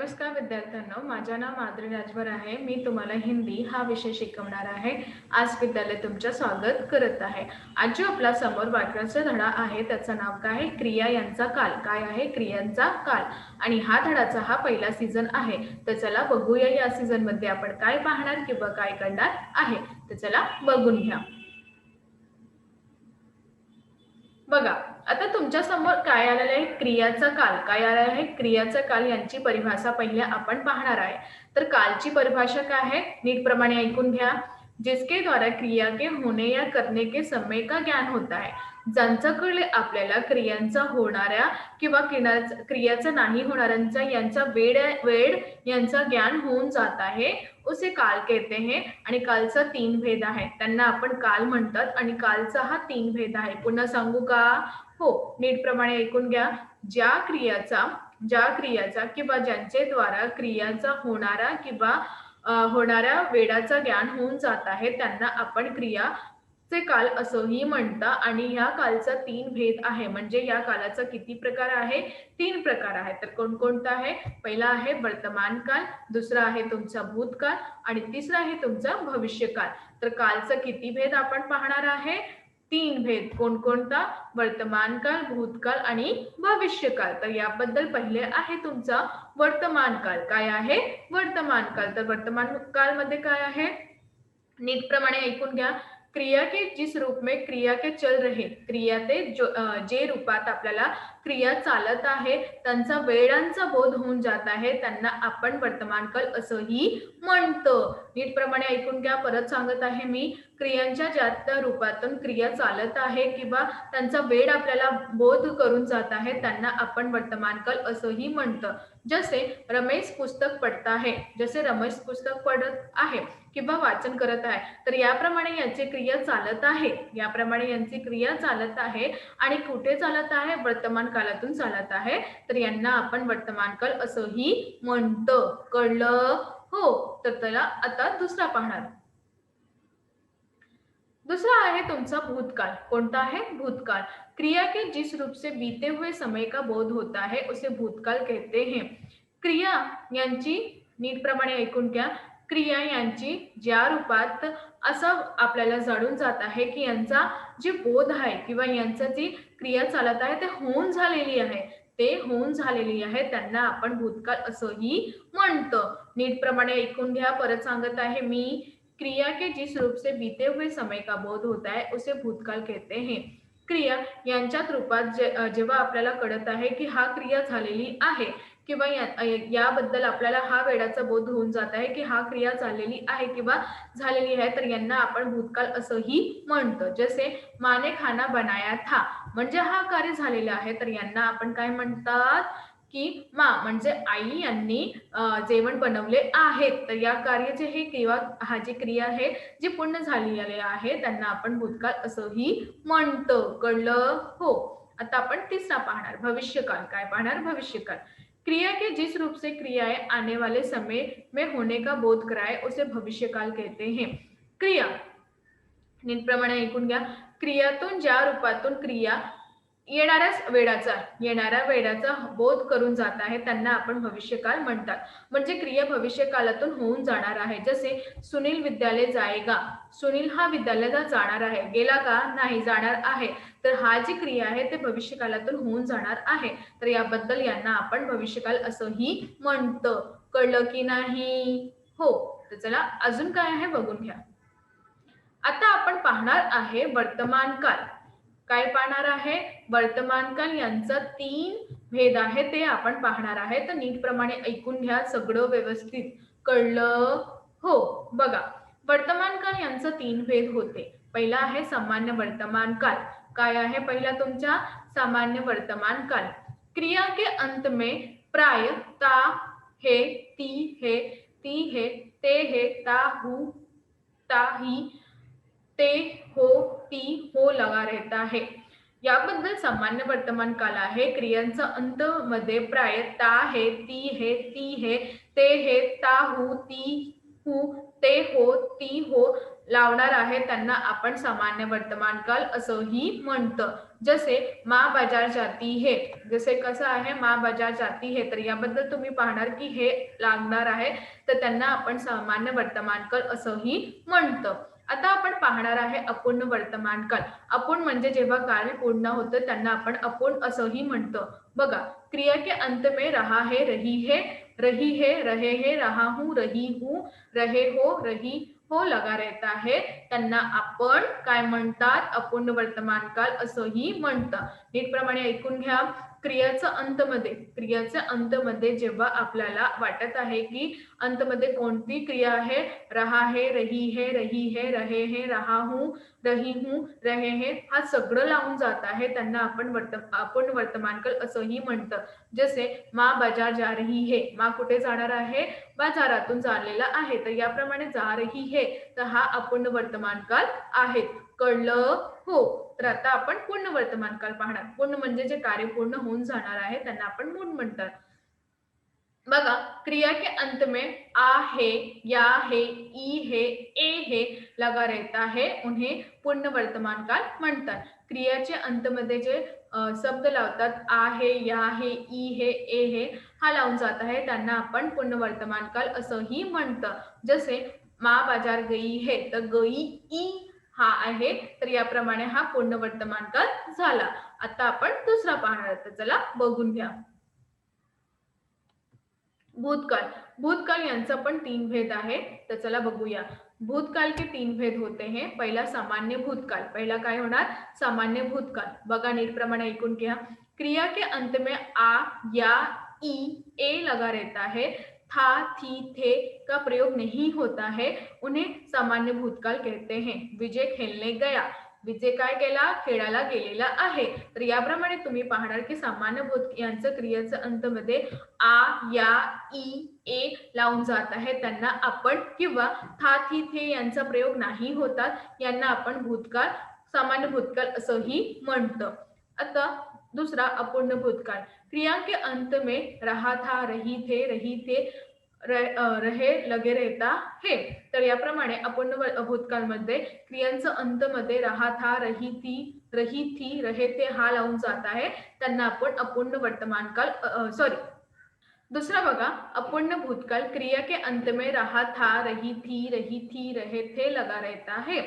नमस्कार विद्यार्थ्यांनो, माझे नाव माधुरी राजभर आहे। मी तुम्हाला हिंदी हा विषय शिकवणार आहे। आज विद्यालय तुमचे स्वागत करत आहे। आज जो आपला समोर वाक्याचा धडा आहे त्याचं नाव काय आहे? क्रिया यांचा काल। काय आहे? क्रियांचा काल। आणि हा धडाचा हा पहिला सीझन आहे। तर चला बघूया या सीझन मध्ये आपण काय पाहणार किंवा काय करणार आहे। तर चला बघून घ्या। बघा, आता तुमच्या समोर काय आलेलं आहे? क्रियाचा काल। काय आलेलं आहे? क्रियाचा काल यांची परिभाषा पहिले आपण पाहणार आहे। तर कालची परिभाषा काय आहे? नीटप्रमाणे ऐकून घ्या। जिसके द्वारा क्रिया के होने या करने के समय का ज्ञान होता है। ज्यांच्याकडे आपल्याला क्रियांचा होणाऱ्या किंवा क्रियाचा नाही होणाऱ्यांचा यांचा वेळ यांचा ज्ञान होऊन जात आहे, उसे काल कहते हैं। आणि कालचा तीन भेद आहे, त्यांना आपण काल म्हणतात आणि कालचा हा तीन भेद आहे। पुन्हा सांगू का? हो, नीटप्रमाणे ऐकून घ्या। ज्या क्रियाचा किंवा ज्यांचे द्वारा क्रियाचा होणाऱ्या वेळाचा ज्ञान होऊन जात आहे त्यांना आपण क्रियाचे काल असंही म्हणतात। आणि या कालचा तीन भेद आहे, म्हणजे या कालाचा किती प्रकार आहे? तीन प्रकार आहे। तर कोणकोणता आहे? पहिला आहे वर्तमान काल, दुसरा आहे तुमचा भूतकाळ आणि तिसरा आहे तुमचा भविष्यकाळ। तर कालचा किती भेद आपण पाहणार आहे? तीन भेद। कोणकोणता? वर्तमान काल, भूतकाळ आणि भविष्यकाळ। तर याबद्दल पहिले आहे तुमचा वर्तमान काल। काय आहे? वर्तमान काल। तर वर्तमान काल मध्ये काय आहे? नीटप्रमाणे ऐकून घ्या। क्रिया के जिस रूप में क्रिया के चल रहे क्रिया ते जे रूपात आपल्याला क्रिया चालत आहे त्यांचा वेळांचा बोध होऊन जात आहे त्यांना आपण वर्तमान काल असंही म्हणतो। नीटप्रमाणे ऐकून घ्या, परत सांगत आहे मी। क्रियांच्या ज्या रूपातून क्रिया चालत आहे किंवा त्यांचा वेळ आपल्याला बोध करून जात आहे त्यांना आपण वर्तमान काल असंही म्हणतो। जसे रमेश पुस्तक पढ़ता है, जसे रमेश पुस्तक पढ़त आहे किंवा वाचन करत आहे, तर याप्रमाणे यांची क्रिया चालत आहे। याप्रमाणे यांची क्रिया चालत आहे आणि कुठे चालत आहे? वर्तमान कालातून चालत आहे। तर यांना आपण वर्तमान काल असंही म्हणतो। कळलं? हो। तर त्याला आता दुसरा पाहणार। दूसरा है तुमचा भूतकाल। कोणता है? भूतकाल। क्रिया के जिस रूप से बीते हुए समय का बोध होता है उसे भूतकाल कहते हैं। क्रिया यांची नीटप्रमाणे ऐकून घ्या। क्रिया यांची ज्या रूपात असं आपल्याला जाणून जात आहे की यांचा जे बोध आहे किंवा यांचा जी क्रिया चालत आहे ते होऊन झालेली आहे, त्यांना आपण भूतकाळ असंही म्हणतो। नीटप्रमाणे ऐकून घ्या, परत सांगत आहे मी। क्रिया के जिस रूप से बीते हुए समय का बोध होता है उसे भूतकाल कहते हैं। क्रिया यांच्यात रूपात जेव्हा आपल्याला कळत आहे की हा क्रिया झालेली आहे किंवा याबद्दल आपल्याला हा वेळाचा बोध होऊन जात आहे की हा क्रिया चाललेली आहे किंवा झालेली आहे, तर यांना आपण भूतकाल असंही म्हणतो। जसे माने खाना बनाया था, म्हणजे हा कार्य झालेला आहे, तर यांना आपण काय म्हणतात? की म्हणजे आई यांनी जेवण बनवले आहे। तर या कार्याचे हे किंवा हा जी क्रिया आहे जी पूर्ण झालेली आहे त्यांना आपण भूतकाळ असंही म्हणतो। कळलं? हो। आता आपण तिसरा पाहणार, भविष्यकाल। काय पाहणार? भविष्यकाल। क्रिया के जिस रूप से क्रियाएं आने वाले समय में होने का बोध कराए उसे भविष्यकाल कहते हैं। क्रिया नीटप्रमाणे ऐकून घ्या। क्रियातून ज्या रूपातून क्रिया येणाऱ्या वेळाचा बोध करून जात आहे त्यांना आपण भविष्यकाल म्हणतात। म्हणजे क्रिया भविष्यकालातून होऊन जाणार आहे। जसे सुनील विद्यालय जाएगा, सुनील हा विद्यालयाला जाणार आहे। गेला का? नाही, जाणार आहे। तर हा जी क्रिया आहे ते भविष्यकालातून होऊन जाणार आहे, तर याबद्दल यांना आपण भविष्यकाल असंही म्हणतो। कळलं की नाही? हो। तर चला अजून काय आहे बघून घ्या। आता आपण पाहणार आहे वर्तमान काल। काय पाहणार आहे? वर्तमान काल यांचा तीन भेद आहे ते आपण पाहणार आहे। तर नीटप्रमाणे ऐकून घ्या, सगळं व्यवस्थित। कळलं? हो। बघा, वर्तमान काल यांचा तीन भेद होते। पहिला आहे सामान्य वर्तमान काल। काय आहे पहिला तुमचा? सामान्य वर्तमान काल। क्रिया के अंत में प्राय ता हे, ती हे, ती हे, ते हे, ता हूँ, ता ही, ते हो, ती हो लगा रहता है। याबद्दल सामान्य वर्तमान काल आहे। क्रियांचा अंत मध्ये प्राय ता हे, ती हे, ती हे, ते हे, ता हूँ, ती हूँ, ते हो, ती हो लावणार आहे त्यांना आपण सामान्य वर्तमान काल असंही म्हणतं. जसे माँ बाजार जाती है, जसे कसं आहे माँ बाजार जाती है, तर याबद्दल तुम्ही पाहणार की हे लागणार आहे, तर त्यांना आपण सामान्य वर्तमान काल असंही म्हणतं. आता आपण पाहणार आहे अपूर्ण वर्तमान काल. अपूर्ण म्हणजे जेव्हा कार्य पूर्ण होतं त्यांना आपण अपूर्ण असंही म्हणतो. बघा, क्रिया के अंत में रहा है, रही है, रहे है, रहा हूं, रही हूं, रहे हो, रही हो लगा रहता है, त्यांना आपण काय म्हणतात? अपूर्ण वर्तमान काल असंही म्हणतात. नीटप्रमाणे ऐकून घ्या. क्रियाचं अंतमध्ये जेव्हा आपल्याला वाटत आहे की अंतमध्ये कोणती क्रिया आहे, रहा है, रही है, रहे है, रहा हूं, रही हूं, रहे है, हा सगळं लावून जात आहे त्यांना आपण वर्तमान काल असंही म्हणतं. जसे माँ बाजार जा रही है, माँ कुठे जाणार आहे? बाजारातून चाललेला आहे, तर याप्रमाणे जा रही है, तर हा अपूर्ण वर्तमान काल आहे. कळलं? हो. तर आता आपण पूर्ण वर्तमान काल पाहणार. पूर्ण म्हणजे जे कार्य पूर्ण होऊन जाणार आहे त्यांना आपण पूर्ण म्हणतात. बघा, क्रिया के अंत में आ है, या है, ई है, ए है लगा रहता है, उन्हें पूर्ण वर्तमान काल म्हणतात. क्रियाचे अंतमध्ये जे शब्द लावतात आ है, या है, ई है, ए है, हा लावून जात आहे त्यांना आपण पूर्ण वर्तमान काल असंही म्हणतं. जसे माँ बाजार गई है, तर गई ई हा आहे, तर याप्रमाणे हा पूर्ण वर्तमान काल झाला. आता आपण दुसरा पाहणार, तर चला बघून घ्या. भूतकाल. भूतकाल यांचा पण 3 भेद आहे, तर चला बघूया. भूतकाल के 3 भेद होते हैं. पहिला सामान्य भूतकाल. पहिला काय होणार? सामान्य भूतकाल. बघा नीटप्रमाणे ऐकून घ्या. क्रिया के अंत में आ, या, ई, ए लगा रहता है, था, थी, थे का प्रयोग नहीं होता है, उन्हें सामान्य भूतकाल कहते हैं. विजय खेलने गया. विजय काय केला? खेळायला गेलेला आहे. तर याप्रमाणे तुम्ही पाहणार की सामान्य भूत यांचं क्रियेचं अंतमध्ये आ, या, ई, ए लावून जात आहे त्यांना आपण किंवा था, थी, थे यांचा प्रयोग नाही होतात, यांना आपण भूतकाळ, सामान्य भूतकाळ असंही म्हणतं. आता दुसरा अपूर्ण भूतकाळ. क्रिया के अंत में रहा था, रही थे, रहे लगे रहता है. तर याप्रमाणे अपूर्ण भूतकाळमध्ये क्रियांचं अंतमध्ये रहा था, रही थी, रहे थे हा लावून जात आहे, त्यांना आपण अपूर्ण वर्तमान काल सॉरी दूसरा बघा, अपूर्ण भूतकाल. क्रिया के अंत में रहा था, रही थी, रहे थे लगा रहता है.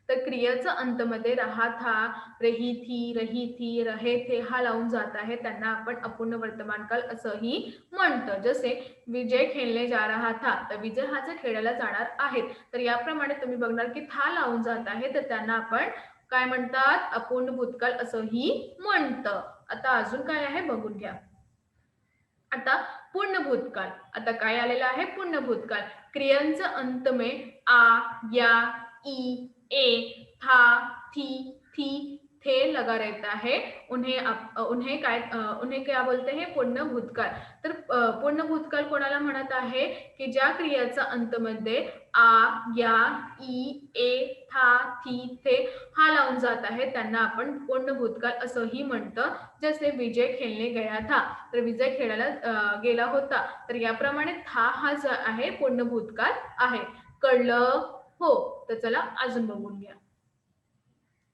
तर क्रियाचं अंतमध्ये रहा था, रही थी, रहे थे हा लावून जात आहे, त्यांना आपण अपूर्ण वर्तमान काल असंही म्हणतो. जसे विजय खेळणे जा रहा था, तर विजय हा जर खेळायला जाणार आहे, तर याप्रमाणे तुम्ही बघणार की था लावून जात आहे, तर त्यांना आपण काय म्हणतात? अपूर्ण भूतकाल असंही म्हणतं. आता अजून काय आहे बघून घ्या. आता पूर्ण भूतकाल. आता काय आलेलं आहे? पूर्ण भूतकाल. क्रियांचं अंत में आ, या, ई, ए, था, थी, थे लगा रहता है, उन्हें क्या बोलते हैं? पूर्ण भूतकाल. तर पूर्ण भूतकाल कोणाला म्हणत आहे? की ज्या क्रियाचा अंतमध्ये आ, या, ई, ए, था, थी, थे हा लावून जात आहे, त्यांना आपण पूर्ण भूतकाल असंही म्हणतं. जसे विजय खेळणे गया था, तर विजय खेळायला गेला होता, तर याप्रमाणे था हा जो आहे पूर्ण भूतकाळ आहे. कळलं? हो. तर चला अजून बघून घ्या.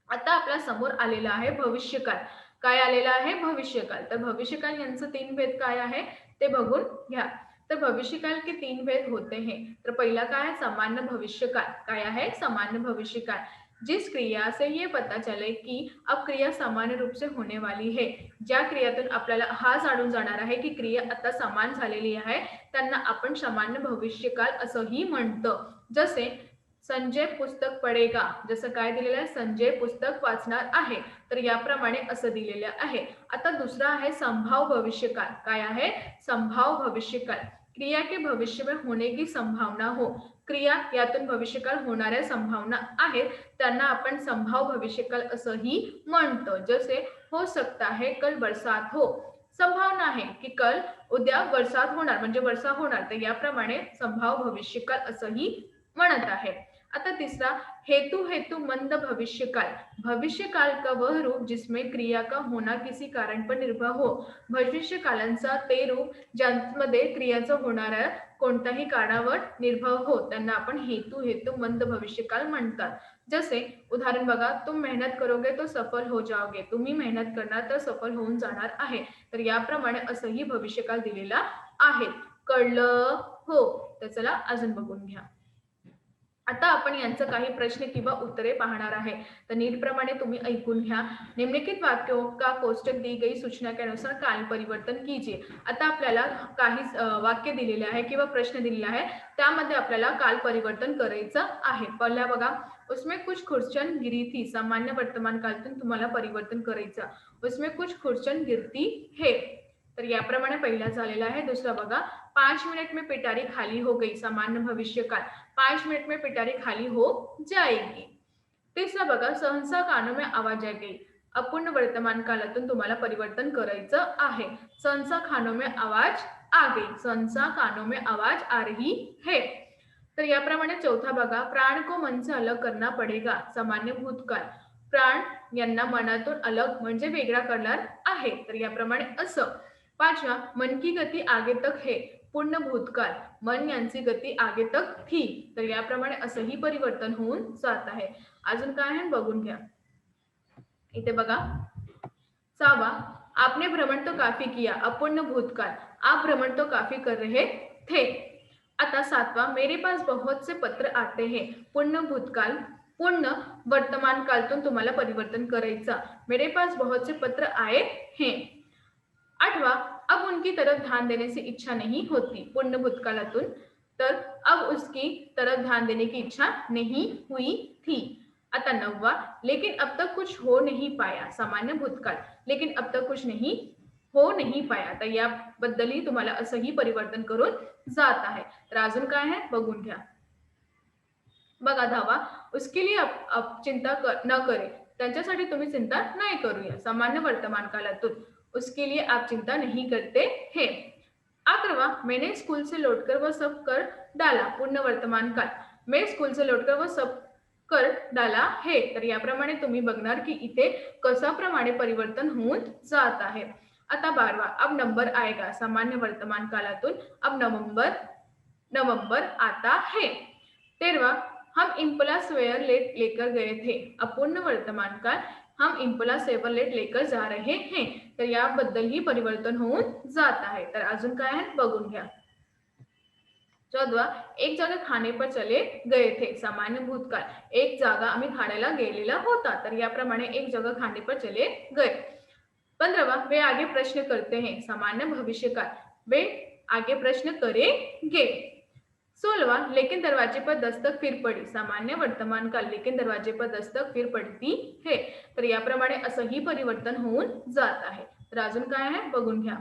आता आपल्या समोर आलेला आहे भविष्यकाळ. काय आलेला आहे? भविष्यकाळ. तर भविष्यकाल यांचं 3 भेद काय आहे ते बघून घ्या. तर भविष्यकाल के 3 भेद होते हैं. तर पहिला काय आहे? सामान्य भविष्यकाल. काय आहे? सामान्य भविष्यकाल. जिस क्रिया से ये पता चले कि अब क्रिया सामान्य रूप से होने वाली है, ज्या क्रियातून आपल्याला हा जाणून जाणार आहे की क्रिया आता समान झालेली आहे, त्यांना आपण सामान्य भविष्यकाल असंही म्हणतो. जसे संजय पुस्तक पडेगा. जसं काय दिलेलं आहे? संजय पुस्तक वाचणार आहे. तर याप्रमाणे असं दिलेलं आहे. आता दुसरा आहे संभाव भविष्यकाल. काय आहे? संभाव भविष्यकाल. क्रिया के भविष्य में होने की संभावना हो. क्रिया यातून भविष्यकाल होणाऱ्या संभावना आहेत, त्यांना आपण संभाव भविष्यकाल असंही म्हणतो. जसे हो सकता है कल बरसात हो. संभावना आहे की कल उद्या बरसात होणार म्हणजे वर्षा होणार, तर याप्रमाणे संभाव भविष्यकाल असंही म्हणत आहे. आता तीसरा, हेतु हेतु मंद भविष्यकाल। भविष्यकाल का वह रूप जिसमें क्रिया का होना किसी कारण पर निर्भर हो। भविष्यकालांचा ते रूप ज्यामध्ये क्रियाचं होणाऱ्या कोणत्याही कारणावर निर्भर हो, त्यांना आपण हेतु हेतु मंद भविष्यकाल म्हणतात। जसे उदाहरण बघा, तुम मेहनत करोगे तो सफल हो जाओगे, तुम्ही मेहनत करणार तर सफल होऊन जाणार आहे। तर याप्रमाणे असंही भविष्यकाल दिलेला आहे। कळलं? हो, तर चला अजून बघून घ्या। आता आपण यांचं काही प्रश्न किंवा उत्तरे पाहणार आहे, तर नीटप्रमाणे तुम्ही ऐकून घ्या। निम्नलिखित वाक्यों का कोष्टक दी गई सूचना के अनुसार काल परिवर्तन कीजिए। आता आपल्याला काही वाक्य दिलेले आहे किंवा प्रश्न दिलेला आहे, त्यामध्ये आपल्याला काल परिवर्तन करायचं आहे। पहिला बघा, उसमें कुछ खुर्चन गिरी थी, सामान्य वर्तमान काळातून तुम्हाला परिवर्तन करायचं। उसमें कुछ खुर्चन गिरती है, तर याप्रमाणे पहिला झालेला आहे। दुसरा बघा, 5 मिनट में पिटारी खाली हो गई, सामान्य भविष्यकाल। 5 मिनट में पिटारी खाली हो जाएगी। तीसरा बघा, सहसा कानों में आवाज आ गई, अपूर्ण वर्तमान कालातून तुम्हाला परिवर्तन करायचं आहे। सहसा कानों में आवाज आ गई, सहसा कानों में आवाज आ रही है। तर याप्रमाणे चौथा बघा, प्राण को मन से अलग करना पडेगा, सामान्य भूतकाळ। प्राण यांना मनातून अलग म्हणजे वेगळा करणार आहे, तर याप्रमाणे असं। पाचवा, मन की गति आगे तक है, पूर्ण भूतकाळ। मन यांची गती आगे तक थी, तर याप्रमाणे असंही परिवर्तन होऊन जात आहे। अजून काय आहे बघून घ्या। इथे बघा, 6वां, आपने भ्रमण तो काफी किया, अपूर्ण भूतकाळ। आप भ्रमण तो काफी कर रहे थे। आता 7वां, मेरे पास बहुत से पत्र आते हैं, पूर्ण भूतकाळ। पूर्ण वर्तमान काळातून तुम्हाला परिवर्तन करायचं, मेरे पास बहुत से पत्र आए हैं। 8वां, अब उनकी तरफ ध्यान देने से इच्छा नहीं होती, पूर्ण भूतकाळातून। तर अब उसकी तरफ ध्यान देने की इच्छा नहीं हुई थी। आता 9वां, लेकिन अब तक कुछ हो नहीं पाया, सामान्य भूतकाळ। लेकिन अब तक कुछ नहीं हो नहीं पाया, तर याबद्दलही तुम्हाला असंही परिवर्तन करून जात आहे। तर अजून काय आहे बघून घ्या। बघा 10वां, उसके लिए अब चिंता न करे, त्यांच्यासाठी तुम्ही चिंता नाही करूया, सामान्य वर्तमान कालातून। उसके लिए आप चिंता नहीं करते हैं। 11वां, मैंने स्कूल से लौटकर वह सब कर डाला, पूर्ण वर्तमान काल। मैं स्कूल से लौटकर वह सब कर डाला है, तर याप्रमाणे तुम्ही बघणार की इथे कशाप्रमाणे परिवर्तन होऊन जात आहे। आता 12वां, अब नंबर आएगा, सामान्य वर्तमान कालातून। अब नवंबर आता है। 13वां, हम इम्पला सेवरलेट लेकर गए थे, अपूर्ण वर्तमान काल। हम इम्पला सेवरलेट लेकर जा रहे हैं, तर याबद्दलही परिवर्तन होऊन जात आहे। तर अजून काय आहे बघून घ्या। 14वां, एक जगह खाने पर चले गए थे, सामान्य भूतकाळ। एक जागा आम्ही खाण्याला गेलेला होता, तर याप्रमाणे एक जगह खाने पर चले गए। 15वां, वे आगे प्रश्न करते हैं, सामान्य भविष्यकाळ। वे आगे प्रश्न करेंगे। 16वां, लेकिन दरवाजे पर दस्तक फिर पड़ी, सामान्य वर्तमान काल। लेकिन दरवाजे पर दस्तक फिर पडती है, तर याप्रमाणे असंही परिवर्तन होऊन जात आहे। तर अजून काय आहे बघून घ्या।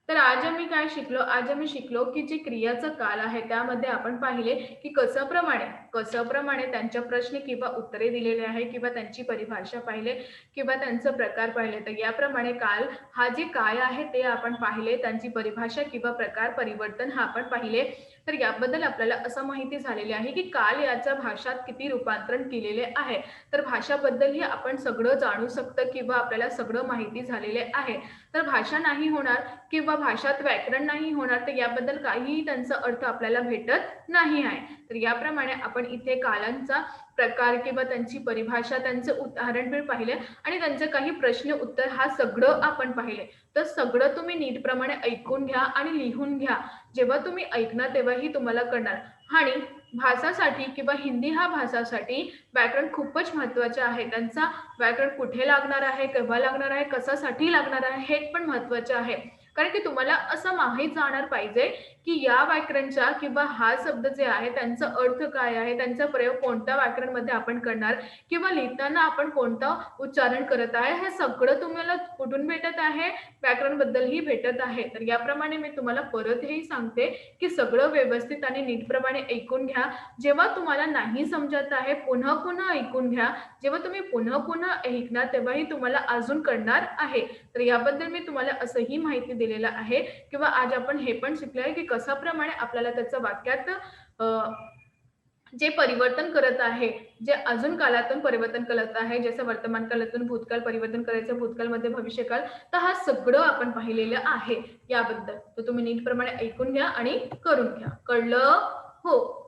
तर आज आम्ही काय शिकलो, आज आम्ही शिकलो की जे क्रियाचं काल आहे त्यामध्ये आपण पाहिले की कसंप्रमाणे त्यांच्या प्रश्न किंवा उत्तरे दिलेले आहे किंवा त्यांची परिभाषा पाहिले किंवा त्यांचा प्रकार पाहिले। तर याप्रमाणे काल हा जे काय आहे ते आपण पाहिले, त्यांची परिभाषा किंवा प्रकार परिवर्तन हा आपण पाहिले। तर याबद्दल आपल्याला असं माहिती झालेली आहे की काल याच्या भाषात किती रूपांतरण केलेले आहे। तर भाषाबद्दलही आपण सगळं जाणू शकतो किंवा आपल्याला सगळं माहिती झालेले आहे। तर भाषा नाही होणार किंवा भाषात व्याकरण नाही होणार, तर याबद्दल काहीही त्यांचा अर्थ आपल्याला भेटत नाही आहे। तर याप्रमाणे आपण इथे कालांचा प्रकार किंवा त्यांची परिभाषा, त्यांचे उदाहरण पण पाहिले आणि त्यांचे काही प्रश्न उत्तर हा सगळं आपण पाहिले। तर सगळं तुम्ही नीटप्रमाणे ऐकून घ्या आणि लिहून घ्या। जेव्हा तुम्ही ऐकणार तेव्हाही तुम्हाला कळणार। आणि भाषासाठी किंवा हिंदी हा भाषासाठी व्याकरण खूपच महत्त्वाचे आहे। त्यांचा व्याकरण कुठे लागणार आहे, केव्हा लागणार आहे, कशासाठी लागणार आहे हे पण महत्त्वाचे आहे। कारण की तुम्हाला असं माहीत जाणार पाहिजे की या व्याकरणचा किंवा हा शब्द जे आहे त्यांचा अर्थ काय आहे, त्यांचा प्रयोग कोणत्या व्याकरणमध्ये आपण करणार किंवा लिहिताना आपण कोणतं उच्चारण करत आहे, हे सगळं तुम्हाला कुठून भेटत आहे, व्याकरणबद्दलही भेटत आहे। तर याप्रमाणे मी तुम्हाला परत हेही सांगते की सगळं व्यवस्थित आणि नीटप्रमाणे ऐकून घ्या। जेव्हा तुम्हाला नाही समजत आहे पुन्हा पुन्हा ऐकून घ्या। जेव्हा तुम्ही पुन्हा पुन्हा ऐकणार तेव्हाही तुम्हाला अजून कळणार आहे। तर याबद्दल मी तुम्हाला असंही माहिती दिलेलं आहे किंवा आज आपण हे पण शिकले आहे की कशाप्रमाणे आपल्याला त्याचं वाक्यात जे परिवर्तन करत आहे, जे अजून काळातून परिवर्तन करत आहे, जसं वर्तमान काळातून भूतकाळ परिवर्तन करायचं, भूतकाळमध्ये भविष्यकाळ, तर हा सगळं आपण पाहिलेलं आहे याबद्दल. तर तुम्ही नीटप्रमाणे ऐकून घ्या आणि करून घ्या. कळलं? हो.